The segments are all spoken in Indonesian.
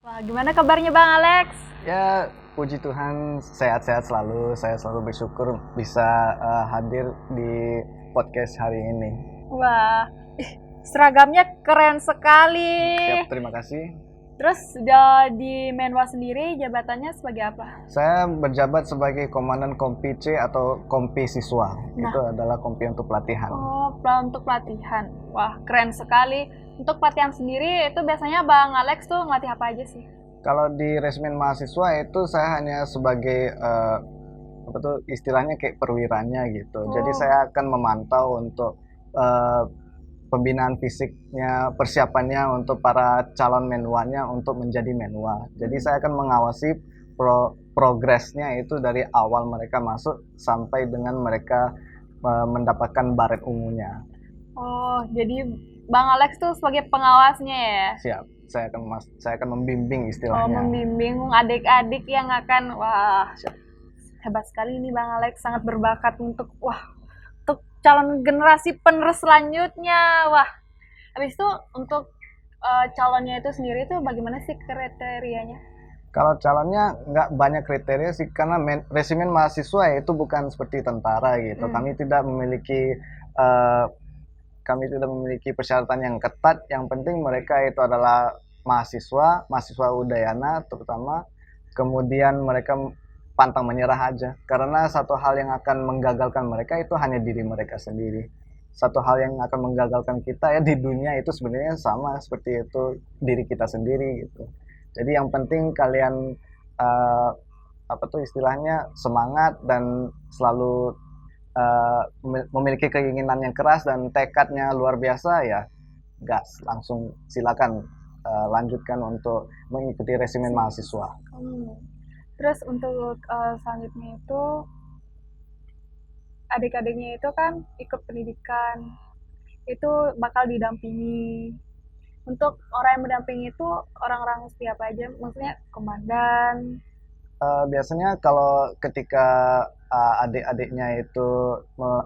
Wah, gimana kabarnya Bang Alex? Ya, puji Tuhan sehat-sehat selalu. Saya selalu bersyukur bisa hadir di podcast hari ini. Wah, seragamnya keren sekali. Siap, terima kasih. Terus di Menwa sendiri jabatannya sebagai apa? Saya berjabat sebagai Komandan Kompi C atau Kompi Siswa. Nah. Itu adalah kompi untuk pelatihan. Oh, untuk pelatihan. Wah, keren sekali. Untuk pelatihan sendiri itu biasanya Bang Alex tuh ngelatih apa aja sih? Kalau di resimen mahasiswa itu saya hanya sebagai apa tuh istilahnya kayak perwiranya gitu. Jadi saya akan memantau untuk pembinaan fisiknya, persiapannya untuk para calon menwanya untuk menjadi menwa. Jadi saya akan mengawasi progresnya itu dari awal mereka masuk sampai dengan mereka mendapatkan baret ungunya. Oh, jadi Bang Alex tuh sebagai pengawasnya ya? Siap, saya akan membimbing istilahnya. Oh, membimbing adik-adik yang akan, wah, Siap. Hebat sekali ini Bang Alex, sangat berbakat untuk calon generasi penerus selanjutnya. Wah, habis itu untuk calonnya itu sendiri tuh bagaimana sih kriterianya? Kalau calonnya nggak banyak kriteria sih, karena resimen mahasiswa itu bukan seperti tentara gitu. Kami tidak memiliki persyaratan yang ketat. Yang penting mereka itu adalah mahasiswa Udayana terutama. Kemudian mereka pantang menyerah aja. Karena satu hal yang akan menggagalkan mereka itu hanya diri mereka sendiri. Satu hal yang akan menggagalkan kita ya di dunia itu sebenarnya sama seperti itu diri kita sendiri gitu. Jadi yang penting kalian istilahnya semangat dan selalu memiliki keinginan yang keras dan tekadnya luar biasa ya, gas langsung silakan lanjutkan untuk mengikuti resimen mahasiswa. Terus untuk selanjutnya itu adik-adiknya itu kan ikut pendidikan itu bakal didampingi. Untuk orang yang mendampingi itu orang-orang seperti apa aja? Maksudnya komandan? Biasanya kalau ketika adik-adiknya itu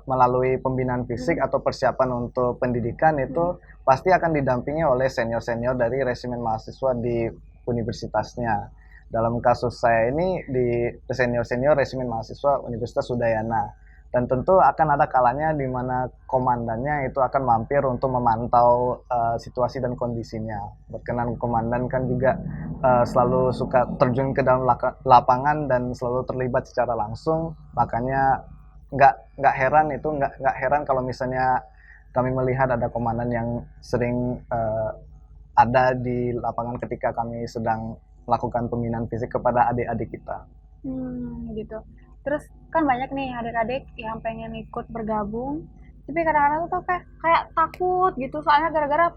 melalui pembinaan fisik atau persiapan untuk pendidikan itu pasti akan didampingi oleh senior-senior dari resimen mahasiswa di universitasnya. Dalam kasus saya ini di senior-senior resimen mahasiswa Universitas Udayana. Dan tentu akan ada kalanya di mana komandannya itu akan mampir untuk memantau situasi dan kondisinya. Berkenan komandan kan juga selalu suka terjun ke dalam lapangan dan selalu terlibat secara langsung. Makanya nggak heran kalau misalnya kami melihat ada komandan yang sering ada di lapangan ketika kami sedang melakukan pembinaan fisik kepada adik-adik kita. Gitu. Terus kan banyak nih adik-adik yang pengen ikut bergabung, tapi kadang-kadang tuh kayak takut gitu, soalnya gara-gara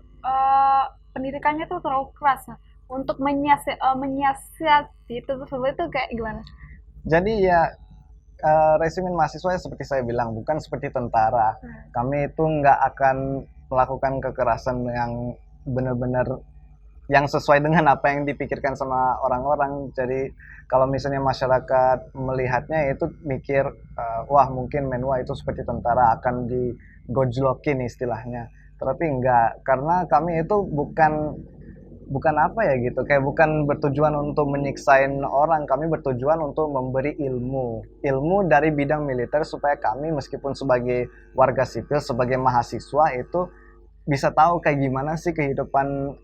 pendidikannya tuh terlalu keras. Nah, untuk menyiasati itu tersebut itu kayak gimana? Jadi ya resimen mahasiswa seperti saya bilang bukan seperti tentara. Kami itu nggak akan melakukan kekerasan yang benar-benar yang sesuai dengan apa yang dipikirkan sama orang-orang. Jadi kalau misalnya masyarakat melihatnya itu mikir wah mungkin menwa itu seperti tentara akan digojlokin istilahnya. Tapi enggak, karena kami itu bukan apa ya gitu, kayak bukan bertujuan untuk menyiksain orang. Kami bertujuan untuk memberi ilmu dari bidang militer supaya kami meskipun sebagai warga sipil, sebagai mahasiswa itu bisa tahu kayak gimana sih kehidupan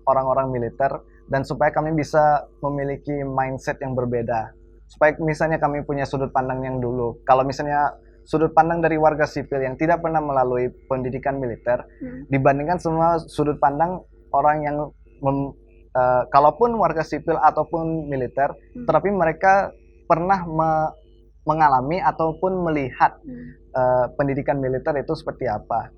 orang-orang militer, dan supaya kami bisa memiliki mindset yang berbeda. Supaya misalnya kami punya sudut pandang yang dulu. Kalau misalnya sudut pandang dari warga sipil yang tidak pernah melalui pendidikan militer dibandingkan semua sudut pandang orang yang kalaupun warga sipil ataupun militer, tetapi mereka pernah mengalami ataupun melihat pendidikan militer itu seperti apa.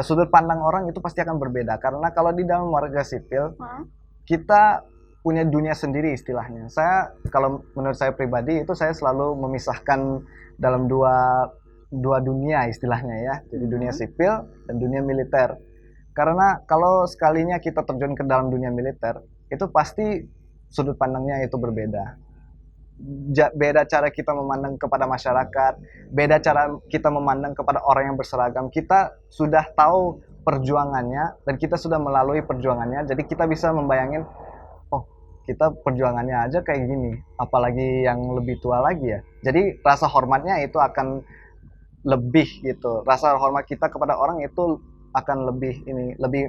Sudut pandang orang itu pasti akan berbeda, karena kalau di dalam warga sipil kita punya dunia sendiri istilahnya. Kalau menurut saya pribadi itu saya selalu memisahkan dalam dua dunia istilahnya ya, jadi dunia sipil dan dunia militer. Karena kalau sekalinya kita terjun ke dalam dunia militer itu pasti sudut pandangnya itu berbeda. Beda cara kita memandang kepada masyarakat, beda cara kita memandang kepada orang yang berseragam. Kita sudah tahu perjuangannya dan kita sudah melalui perjuangannya, jadi kita bisa membayangin kita perjuangannya aja kayak gini, apalagi yang lebih tua lagi ya. Jadi rasa hormatnya itu akan lebih gitu, rasa hormat kita kepada orang itu akan lebih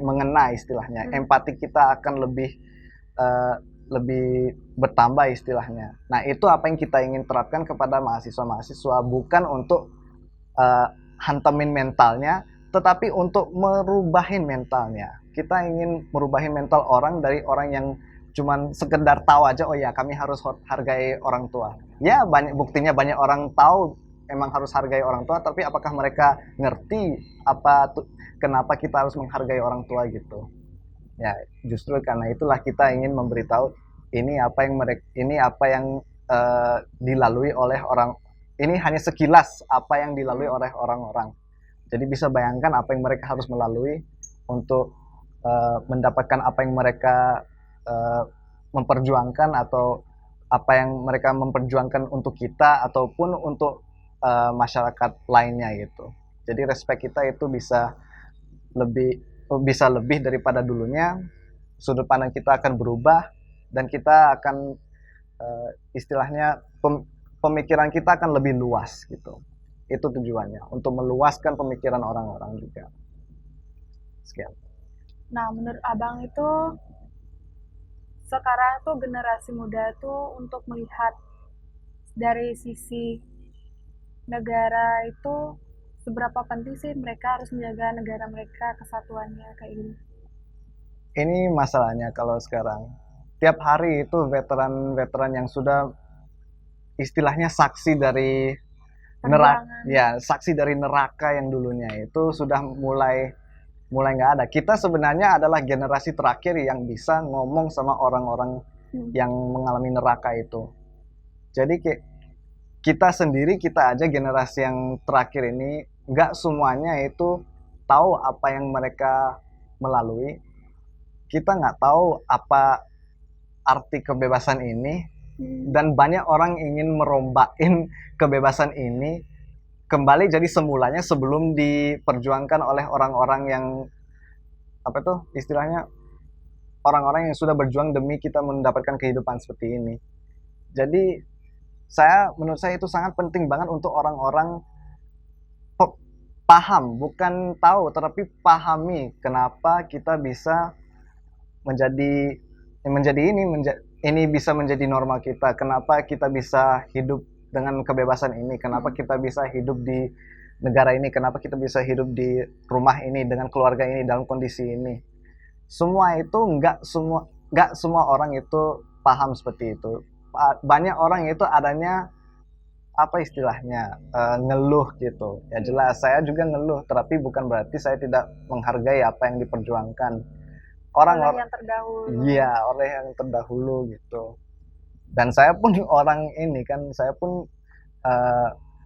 mengena istilahnya, empati kita akan eh, lebih bertambah istilahnya. Nah itu apa yang kita ingin terapkan kepada mahasiswa-mahasiswa, bukan untuk eh, hantamin mentalnya, tetapi untuk merubahin mentalnya. Kita ingin merubahin mental orang dari orang yang cuman sekedar tahu aja, oh ya kami harus hargai orang tua. Ya banyak buktinya, banyak orang tahu emang harus hargai orang tua, tapi apakah mereka ngerti kenapa kita harus menghargai orang tua gitu. Ya justru karena itulah kita ingin memberitahu ini apa yang dilalui oleh orang, ini hanya sekilas apa yang dilalui oleh orang-orang. Jadi bisa bayangkan apa yang mereka harus melalui untuk mendapatkan apa yang mereka memperjuangkan, atau apa yang mereka memperjuangkan untuk kita ataupun untuk masyarakat lainnya gitu. Jadi respect kita itu bisa lebih daripada dulunya. Sudut pandang kita akan berubah dan kita akan istilahnya pemikiran kita akan lebih luas gitu. Itu tujuannya, untuk meluaskan pemikiran orang-orang juga. Sekian. Nah, menurut Abang itu sekarang tuh generasi muda tuh untuk melihat dari sisi negara itu seberapa penting sih mereka harus menjaga negara mereka, kesatuannya kayak gini. Ini masalahnya kalau sekarang. Tiap hari itu veteran-veteran yang sudah istilahnya saksi dari neraka yang dulunya itu sudah mulai nggak ada. Kita sebenarnya adalah generasi terakhir yang bisa ngomong sama orang-orang yang mengalami neraka itu. Jadi kita aja generasi yang terakhir ini nggak semuanya itu tahu apa yang mereka melalui. Kita nggak tahu apa arti kebebasan ini, dan banyak orang ingin merombakin kebebasan ini kembali jadi semulanya sebelum diperjuangkan oleh orang-orang yang apa tuh istilahnya, orang-orang yang sudah berjuang demi kita mendapatkan kehidupan seperti ini. Jadi menurut saya itu sangat penting banget untuk orang-orang paham, bukan tahu tetapi pahami kenapa kita bisa menjadi ini bisa menjadi normal kita, kenapa kita bisa hidup dengan kebebasan ini, kenapa kita bisa hidup di negara ini, kenapa kita bisa hidup di rumah ini dengan keluarga ini dalam kondisi ini. Semua itu nggak semua orang itu paham seperti itu. Banyak orang itu adanya apa istilahnya ngeluh gitu. Ya jelas saya juga ngeluh, tapi bukan berarti saya tidak menghargai apa yang diperjuangkan oleh yang terdahulu. Iya, oleh yang terdahulu gitu. Dan saya pun saya pun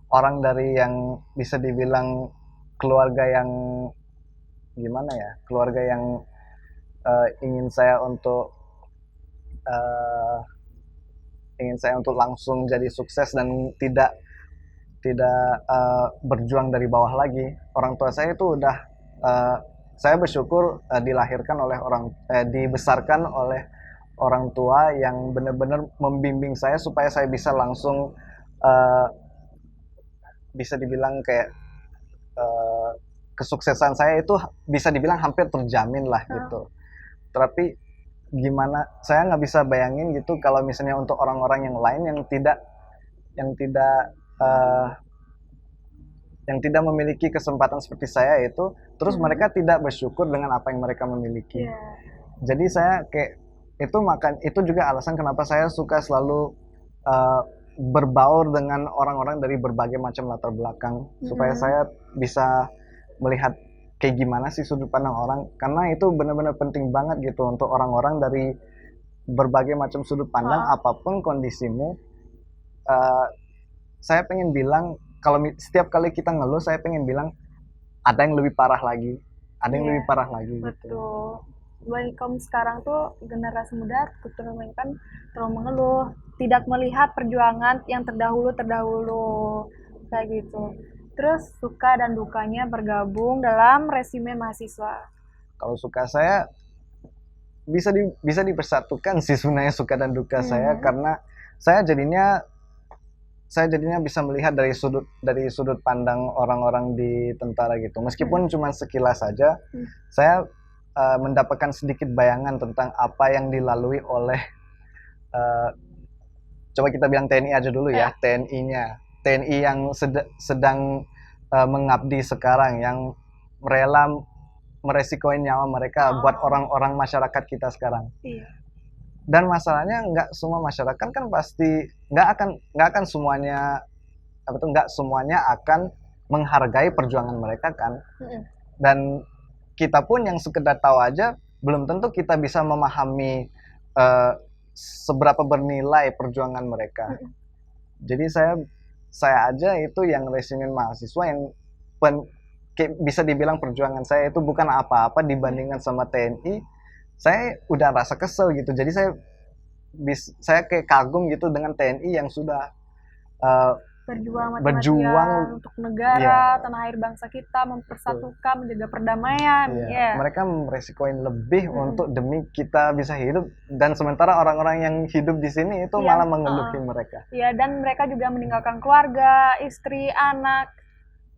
orang dari yang bisa dibilang keluarga yang gimana ya, keluarga yang ingin saya untuk langsung jadi sukses dan tidak berjuang dari bawah lagi. Orang tua saya itu udah saya bersyukur dibesarkan oleh orang tua yang benar-benar membimbing saya supaya saya bisa langsung bisa dibilang kayak kesuksesan saya itu bisa dibilang hampir terjamin lah gitu. Tapi gimana, saya nggak bisa bayangin gitu kalau misalnya untuk orang-orang yang lain yang tidak memiliki kesempatan seperti saya itu, terus mereka tidak bersyukur dengan apa yang mereka miliki. Jadi saya itu juga alasan kenapa saya suka selalu berbaur dengan orang-orang dari berbagai macam latar belakang, supaya saya bisa melihat kayak gimana sih sudut pandang orang, karena itu benar-benar penting banget gitu untuk orang-orang dari berbagai macam sudut pandang, apapun kondisimu. Saya pengen bilang, kalau setiap kali kita ngeluh, saya pengen bilang ada yang lebih parah lagi, lebih parah lagi. Betul. Gitu. Kaum sekarang tuh generasi muda terlalu mengeluh, tidak melihat perjuangan yang terdahulu kayak gitu. Terus suka dan dukanya bergabung dalam resume mahasiswa. Kalau suka saya bisa dipersatukan sih sebenarnya suka dan duka saya, Hmm. karena saya jadinya bisa melihat dari sudut pandang orang-orang di tentara gitu. Meskipun cuma sekilas saja, saya mendapatkan sedikit bayangan tentang apa yang dilalui oleh eh, coba kita bilang TNI aja dulu ya, TNI yang sedang mengabdi sekarang, yang rela meresikoin nyawa mereka buat orang-orang masyarakat kita sekarang. Iya. Dan masalahnya nggak semua masyarakat kan pasti nggak akan semuanya nggak semuanya akan menghargai perjuangan mereka kan. Dan kita pun yang sekedar tahu aja belum tentu kita bisa memahami seberapa bernilai perjuangan mereka. Jadi saya aja itu yang resimen mahasiswa yang bisa dibilang perjuangan saya itu bukan apa-apa dibandingkan sama TNI. Saya udah rasa kesel gitu. Jadi saya kayak kagum gitu dengan TNI yang sudah berjuang untuk negara, tanah air bangsa kita, mempersatukan, menjaga perdamaian. Mereka meresikoin lebih untuk demi kita bisa hidup, dan sementara orang-orang yang hidup di sini itu malah mengeluhi mereka. Iya, dan mereka juga meninggalkan keluarga, istri, anak,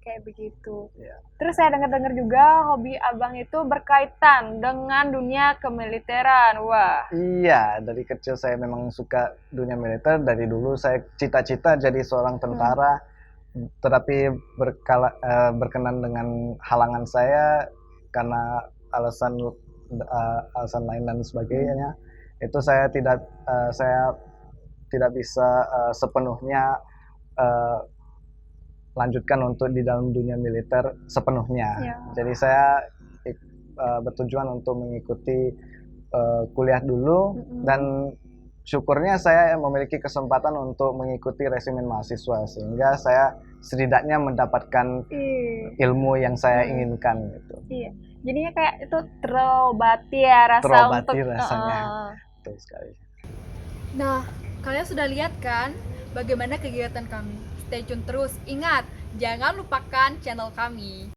kayak begitu. Terus saya dengar-dengar juga hobi abang itu berkaitan dengan dunia kemiliteran. Wah. Iya, dari kecil saya memang suka dunia militer. Dari dulu saya cita-cita jadi seorang tentara, tetapi berkenan dengan halangan saya karena alasan lain dan sebagainya. Itu saya tidak bisa sepenuhnya lanjutkan untuk di dalam dunia militer sepenuhnya. Jadi saya bertujuan untuk mengikuti kuliah dulu, dan syukurnya saya memiliki kesempatan untuk mengikuti resimen mahasiswa, sehingga saya setidaknya mendapatkan ilmu yang saya inginkan gitu. Iya. Jadinya kayak itu terobati ya rasanya. Betul sekali. Nah, kalian sudah lihat kan bagaimana kegiatan kami? Stay tune terus. Ingat, jangan lupakan channel kami.